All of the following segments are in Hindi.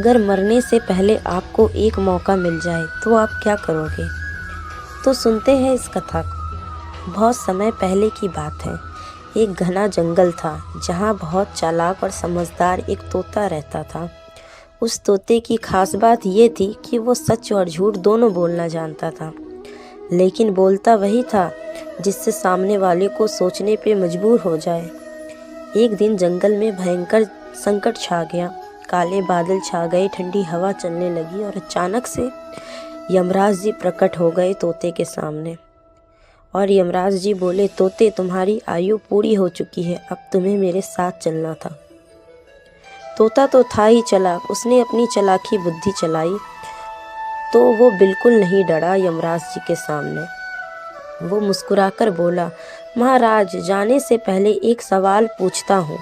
अगर मरने से पहले आपको एक मौका मिल जाए तो आप क्या करोगे? तो सुनते हैं इस कथा को। बहुत समय पहले की बात है। एक घना जंगल था जहाँ बहुत चालाक और समझदार एक तोता रहता था। उस तोते की खास बात ये थी कि वो सच और झूठ दोनों बोलना जानता था, लेकिन बोलता वही था जिससे सामने वाले को सोचने पे मजबूर हो जाए। एक दिन जंगल में भयंकर संकट छा गया। काले बादल छा गए, ठंडी हवा चलने लगी और अचानक से यमराज जी प्रकट हो गए तोते के सामने। और यमराज जी बोले, तोते, तुम्हारी आयु पूरी हो चुकी है, अब तुम्हें मेरे साथ चलना था। तोता तो था ही चालाक, उसने अपनी चालाकी बुद्धि चलाई तो वो बिल्कुल नहीं डरा यमराज जी के सामने। वो मुस्कुराकर बोला, महाराज, जाने से पहले एक सवाल पूछता हूँ।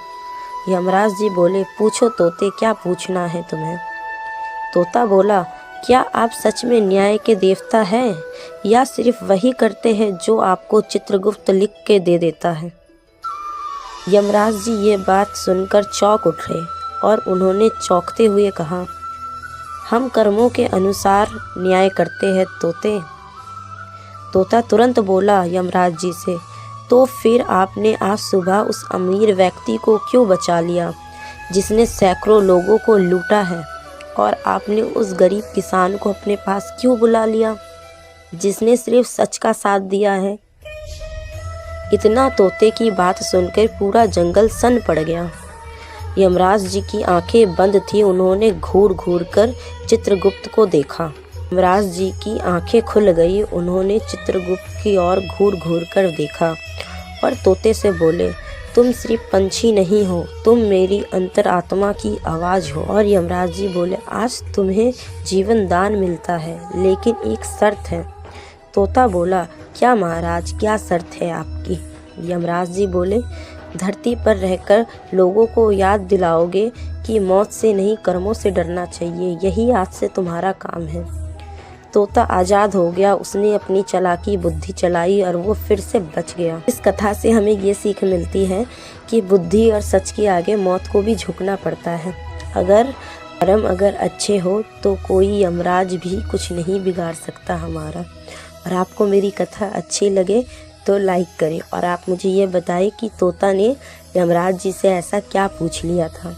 यमराज जी बोले, पूछो तोते, क्या पूछना है तुम्हें? तोता बोला, क्या आप सच में न्याय के देवता हैं या सिर्फ वही करते हैं जो आपको चित्रगुप्त लिख के दे देता है? यमराज जी ये बात सुनकर चौंक उठे और उन्होंने चौंकते हुए कहा, हम कर्मों के अनुसार न्याय करते हैं तोते। तोता तुरंत बोला यमराज जी से, तो फिर आपने आज सुबह उस अमीर व्यक्ति को क्यों बचा लिया जिसने सैकड़ों लोगों को लूटा है, और आपने उस गरीब किसान को अपने पास क्यों बुला लिया जिसने सिर्फ सच का साथ दिया है? इतना तोते की बात सुनकर पूरा जंगल सन्न पड़ गया। यमराज जी की आंखें बंद थी, उन्होंने घूर घूर कर चित्रगुप्त को देखा। यमराज जी की आंखें खुल गई, उन्होंने चित्रगुप्त की ओर घूर घूर कर देखा और तोते से बोले, तुम सिर्फ पंछी नहीं हो, तुम मेरी अंतरात्मा की आवाज़ हो। और यमराज जी बोले, आज तुम्हें जीवन दान मिलता है, लेकिन एक शर्त है। तोता बोला, क्या महाराज, क्या शर्त है आपकी? यमराज जी बोले, धरती पर रहकर लोगों को याद दिलाओगे कि मौत से नहीं, कर्मों से डरना चाहिए, यही आज से तुम्हारा काम है। तोता आज़ाद हो गया, उसने अपनी चालाकी बुद्धि चलाई और वो फिर से बच गया। इस कथा से हमें ये सीख मिलती है कि बुद्धि और सच के आगे मौत को भी झुकना पड़ता है। अगर कर्म अच्छे हो तो कोई यमराज भी कुछ नहीं बिगाड़ सकता हमारा। और आपको मेरी कथा अच्छी लगे तो लाइक करें और आप मुझे ये बताएं कि तोता ने यमराज जी से ऐसा क्या पूछ लिया था।